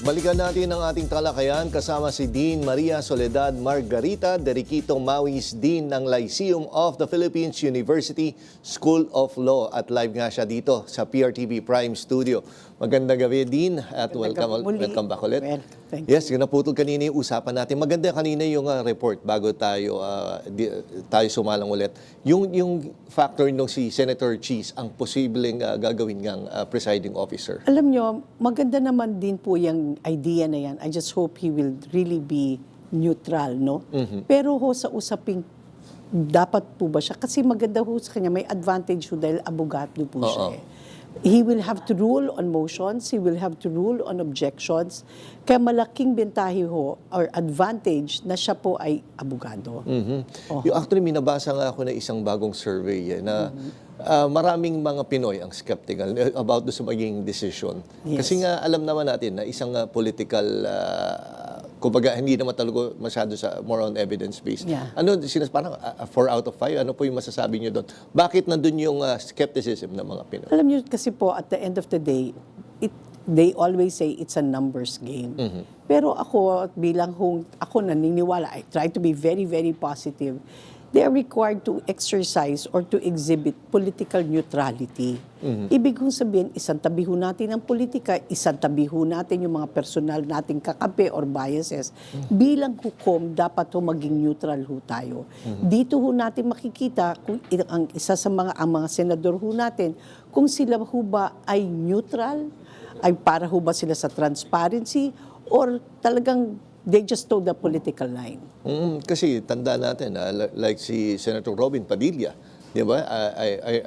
Balikan natin ang ating talakayan kasama si Dean Maria Soledad Margarita de Riquito Mawis, Dean ng Lyceum of the Philippines University School of Law. At live nga siya dito sa PRTV Prime Studio. Magandang gabi, Dean, at welcome back ulit. Well, thank you. Yes, yung naputol kanina yung usapan natin. Maganda kanina yung report bago tayo sumalang ulit. Yung factor nung si Senator Cheese ang posibleng gagawin ngang presiding officer. Alam nyo, maganda naman din po yung idea na yan. I just hope he will really be neutral, no? Pero ho sa usaping, dapat po ba siya? Kasi maganda ho sa kanya, may advantage ho dahil abogado po siya eh. He will have to rule on motions, he will have to rule on objections. Kaya malaking bentahe ho or advantage na siya po ay abogado. Yung actually, minabasa nga ako na isang bagong survey na maraming mga Pinoy ang skeptical about sa maging decision. Yes. Kasi nga alam naman natin na isang political, kumbaga hindi naman talaga masyado sa more on evidence-based. Yeah. Ano, parang 4 out of 5, ano po yung masasabi niyo doon? Bakit nandun yung skepticism ng mga Pinoy? Alam niyo kasi po, at the end of the day, they always say it's a numbers game. Pero ako, bilang ako naniniwala, I try to be very, very positive. They are required to exercise or to exhibit political neutrality. Ibig kong sabihin, isang tabi ho natin ang politika, isang tabi ho natin yung mga personal nating kakampi or biases. Bilang hukom, dapat ho maging neutral ho tayo. Dito ho natin makikita kung ang isa sa ang mga senador ho natin, kung sila ho ba ay neutral, ay para ho ba sila sa transparency, or talagang they just toe the political line. Kasi tanda natin, like si Senator Robin Padilla, di ba?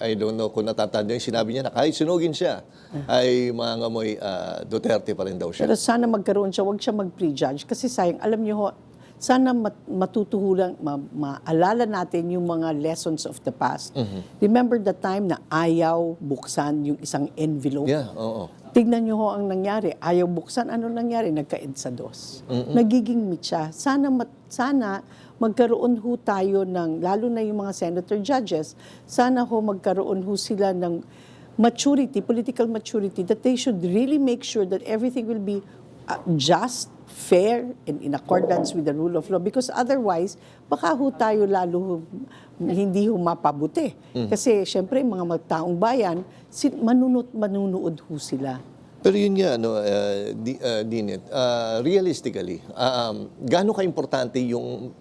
I don't know kung natatanda yung sinabi niya na kahit sunugin siya, ay mangangamoy Duterte pa rin daw siya. Pero sana magkaroon siya, huwag siya mag-prejudge. Kasi sayang, alam niyo ho, sana matutuhulan, maalala natin yung mga lessons of the past. Remember the time na ayaw buksan yung isang envelope? Yeah, oo. Tignan niyo ho ang nangyari. Ayaw buksan. Ano nangyari? Nagka-EDSA 2. Nagiging mitya. Sana magkaroon ho tayo ng, lalo na yung mga senator judges, sana ho magkaroon ho sila ng maturity, political maturity, that they should really make sure that everything will be just, fair, and in accordance with the rule of law. Because otherwise, baka ho tayo lalo hindi ho mapabuti. Kasi syempre, mga taong bayan, manunood ho sila. Pero yun nga, Dinit, realistically, gaano ka-importante yung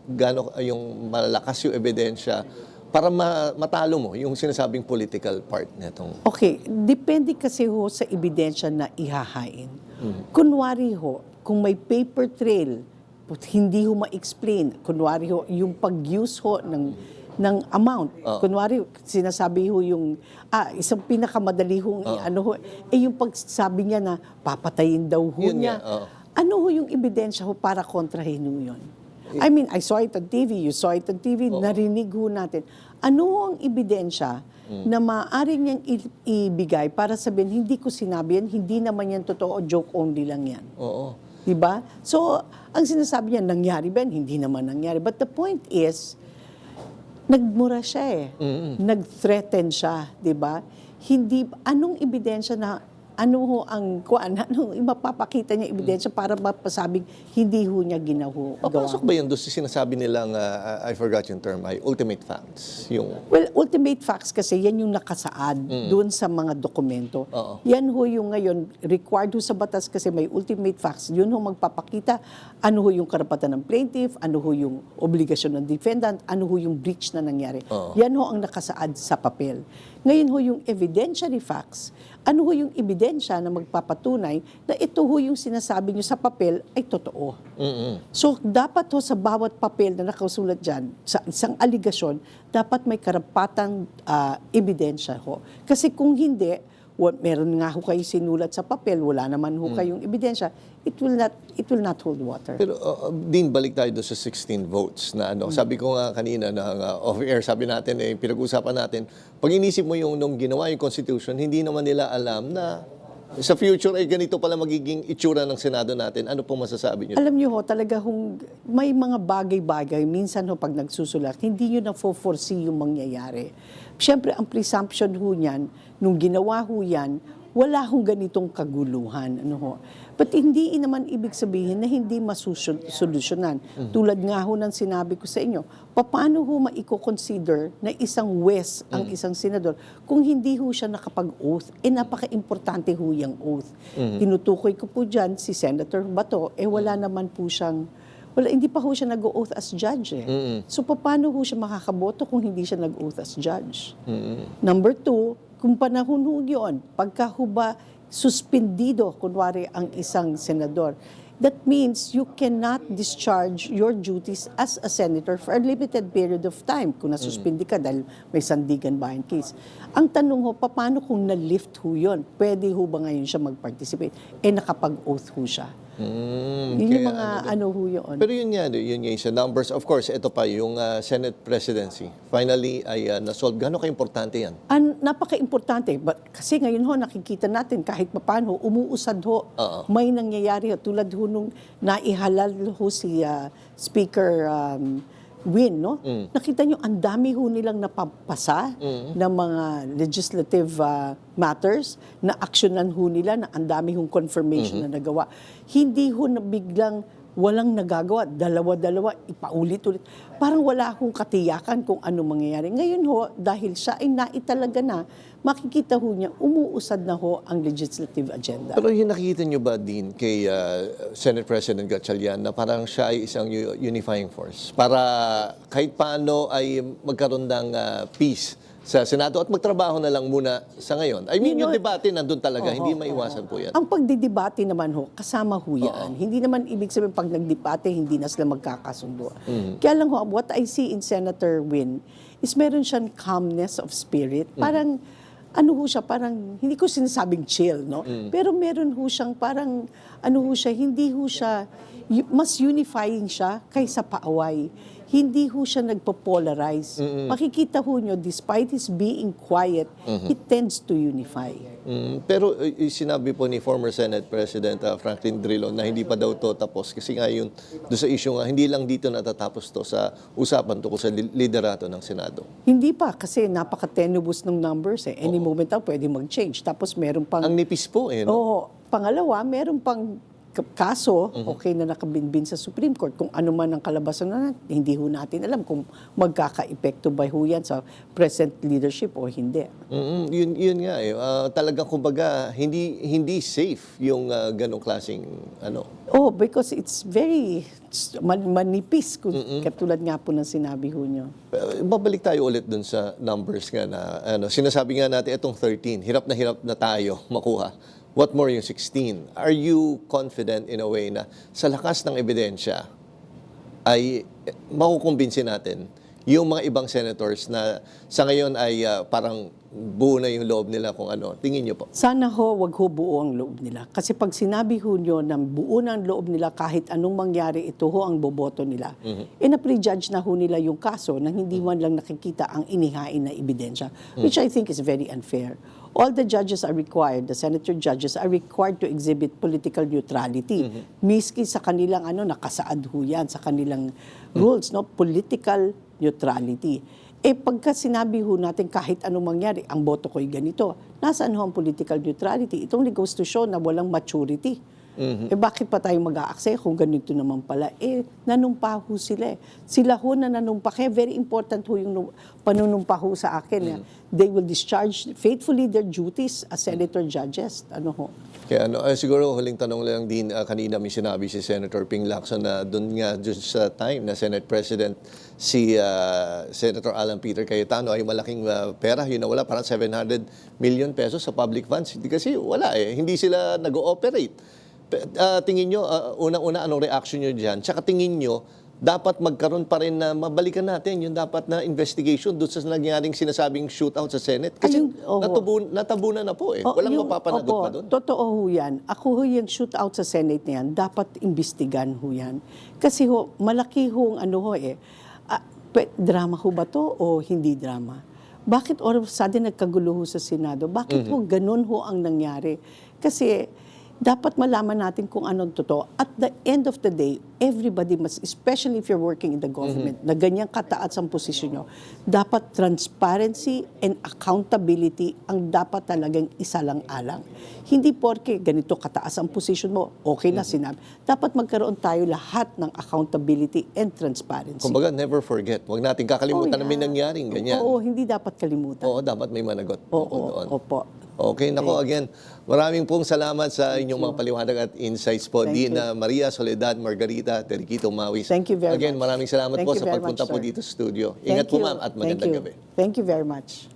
malalakas yung ebidensya para matalo mo yung sinasabing political part nitong... Okay, depende kasi ho sa ebidensya na ihahain. Kunwari ho, kung may paper trail, hindi ho ma-explain. Kunwari ho, yung pag-use ho ng amount. Kunwari, sinasabi ho yung, isang pinakamadali hong, yung pagsabi niya na papatayin daw ho Yun niya. nga, Ano ho yung ebidensya ho para kontrahin ho yun? I mean, I saw it on TV, you saw it on TV, narinig ho natin. Ano ho ang ebidensya na maaari niyang ibigay para sabihin, hindi ko sinabi yan, hindi naman yan totoo, joke only lang yan. Oo. Diba? So, ang sinasabi niya, nangyari ba yan? Hindi naman nangyari. But the point is, nagmura siya eh. Nag-threaten siya, 'di ba? Hindi anong ebidensya na anong mapapakita niya ebidensya para mapasabing hindi ho niya ginawa. Papasok ba yun doon sa sinasabi nilang, I forgot yung term, ay ultimate facts? Well, ultimate facts kasi yan yung nakasaad doon sa mga dokumento. Yan ho yung ngayon required ho sa batas kasi may ultimate facts. Yun ho magpapakita ano ho yung karapatan ng plaintiff, ano ho yung obligasyon ng defendant, ano ho yung breach na nangyari. Yan ho ang nakasaad sa papel. Ngayon ho yung evidentiary facts, ano ho yung ebidensya na magpapatunay na ito ho yung sinasabi nyo sa papel ay totoo. So, dapat ho sa bawat papel na nakasulat dyan, sa isang aligasyon, dapat may karapatang ebidensya ho. Kasi kung hindi, meron nga ho kayo sinulat sa papel, wala naman ho kayong ebidensya, it will not hold water. Pero, Dean, balik tayo doon sa 16 votes na sabi ko nga kanina na off-air, sabi natin, pinag-usapan natin, pag inisip mo yung nung ginawa yung Constitution, hindi naman nila alam na sa future ay ganito pala magiging itsura ng Senado natin. Ano pong masasabi niyo? Alam niyo ho, talaga may mga bagay-bagay, minsan ho pag nagsusulat, hindi niyo na-foresee yung mangyayari. Siyempre, ang presumption ho niyan, nung ginawa ho yan, wala hong ganitong kaguluhan. Ano ho. But hindi naman ibig sabihin na hindi masusolusyonan. Tulad nga ho ng sinabi ko sa inyo, paano ho maiko-consider na isang wes ang isang senador kung hindi ho siya nakapag-oath? Napaka-importante ho yung oath. Tinutukoy ko po dyan si Senator Bato, wala naman po siyang hindi pa ho siya nag-oath as judge. So, paano ho siya makakaboto kung hindi siya nag-oath as judge? Number 2, kung panahon ho yun, pagka ho ba suspendido, kunwari, ang isang senador, that means you cannot discharge your duties as a senator for a limited period of time kung nasuspindi ka dahil may Sandigan Bayan case. Ang tanong ho, paano kung na-lift ho yun? Pwede ho ba ngayon siya mag-participate? Nakapag-oath ho siya. Yun yung mga ano ho yun. Pero yun nga yung sa numbers. Of course, ito pa, yung Senate presidency. Finally, ay nasolve. Gano'n ka-importante yan? Napaka-importante. Kasi ngayon ho, nakikita natin kahit paano, umuusad ho. May nangyayari ho. Tulad ho nung naihalal ho si Speaker Win, no? Nakita nyo, ang dami ho nilang napapasa ng mga legislative matters na aksyonan ho nila na ang dami hong confirmation na nagawa. Hindi ho na biglang walang nagagawa, dalawa-dalawa, ipaulit-ulit. Parang wala akong katiyakan kung ano mangyayari. Ngayon ho, dahil siya ay naitalaga na, makikita ho niya, umuusad na ho ang legislative agenda. Pero yung nakikita nyo ba din kay Senate President Gatchalian na parang siya ay isang unifying force para kahit paano ay magkaroon ng peace sa Senado at magtrabaho na lang muna sa ngayon? I mean, yung debate nandun talaga, hindi maiwasan po yan. Ang pagdidebate naman ho, kasama ho yan. Hindi naman ibig sabihin pag nagdebate, hindi na sila magkakasundo. Kaya lang ho, what I see in Senator Win is meron siyang calmness of spirit. Parang, ano ho siya, parang, hindi ko sinasabing chill, no? Pero meron ho siyang parang, ano ho siya, hindi ho siya, mas unifying siya kaysa paaway. Hindi ho siya nagpo-polarize. Makikita ho nyo, despite his being quiet, he tends to unify. Pero sinabi po ni former Senate President Franklin Drilon na hindi pa daw to tapos kasi nga yun, doon sa issue nga, hindi lang dito natatapos to sa usapan tungkol sa liderato ng Senado. Hindi pa, kasi napaka-tenuous ng numbers. Any moment daw pwede mag-change. Tapos meron pang... Ang nipis po no? Oo. Pangalawa, meron pang kaso, okay na nakabinbin sa Supreme Court. Kung ano man ang kalabasan na, hindi ho natin alam kung magkaka-epekto ba ho yan sa present leadership o hindi. Yun nga talagang kumbaga hindi safe yung ganong klaseng ano. Because it's very manipis, katulad nga po ng sinabi ho nyo. Babalik tayo ulit dun sa numbers nga na sinasabi nga natin itong 13, hirap na tayo makuha. What more yung 16? Are you confident in a way na sa lakas ng ebidensya ay makukumbinsin natin yung mga ibang senators na sa ngayon ay parang buo na yung loob nila kung ano? Tingin niyo po? Sana ho, wag ho buo ang loob nila. Kasi pag sinabi ho nyo na buo na ang loob nila kahit anong mangyari, ito ho ang boboto nila. Na-prejudge na ho nila yung kaso na hindi man lang nakikita ang inihain na ebidensya, which I think is very unfair. All the judges are required, the senator judges are required to exhibit political neutrality. Miski sa kanilang nakasaad ho yan, sa kanilang rules, no? Political neutrality. Pagka sinabi ho natin kahit anong mangyari, ang boto ko'y ganito, nasaan ho ang political neutrality? It only goes to show na walang maturity. Bakit pa tayo mag-aaksaya kung ganito naman pala? Nanumpa ho sila. Sila ho na nanumpa. Kaya very important ho yung panunumpa ho sa akin. They will discharge faithfully their duties as senator judges. Kaya siguro huling tanong lang din, kanina may sinabi si Senator Ping Lacson na doon nga sa time na Senate President si Senator Alan Peter Cayetano ay malaking pera, yun na wala, parang 700 million pesos sa public funds. Kasi wala hindi sila nag-ooperate. Tingin nyo, unang-una, anong reaction nyo dyan? Tsaka tingin nyo, dapat magkaroon pa rin na mabalikan natin yung dapat na investigation doon sa nangyaring sinasabing shootout sa Senate. Kasi natabunan na po Walang mapapanagot pa doon. Totoo ho yan. Ako ho yung shootout sa Senate na yan, dapat imbestigan ho yan. Kasi ho, malaki ho drama ho ba to o hindi drama? Bakit all of a sudden nagkagulo ho sa Senado? Bakit ho ganun ho ang nangyari? Kasi dapat malaman natin kung anong totoo. At the end of the day, everybody must, especially if you're working in the government, na ganyang kataas ang posisyon nyo, dapat transparency and accountability ang dapat talagang isalang-alang. Hindi porke ganito kataas ang posisyon mo, okay na sinabi. Dapat magkaroon tayo lahat ng accountability and transparency. Kumbaga, never forget. Huwag natin kakalimutan na may nangyaring ganyan. Oo, hindi dapat kalimutan. Oo, dapat may managot. Oo, doon. opo. Okay, nako again, maraming pong salamat sa inyong mga paliwanag at insights po. Thank Dean Maria Soledad Margarita Deriquito Mawis. Thank you very Again, much. maraming salamat Thank po you sa very pagpunta much, po sir. dito sa studio. Thank Ingat po you. ma'am at Thank magandang you. gabi. Thank you very much.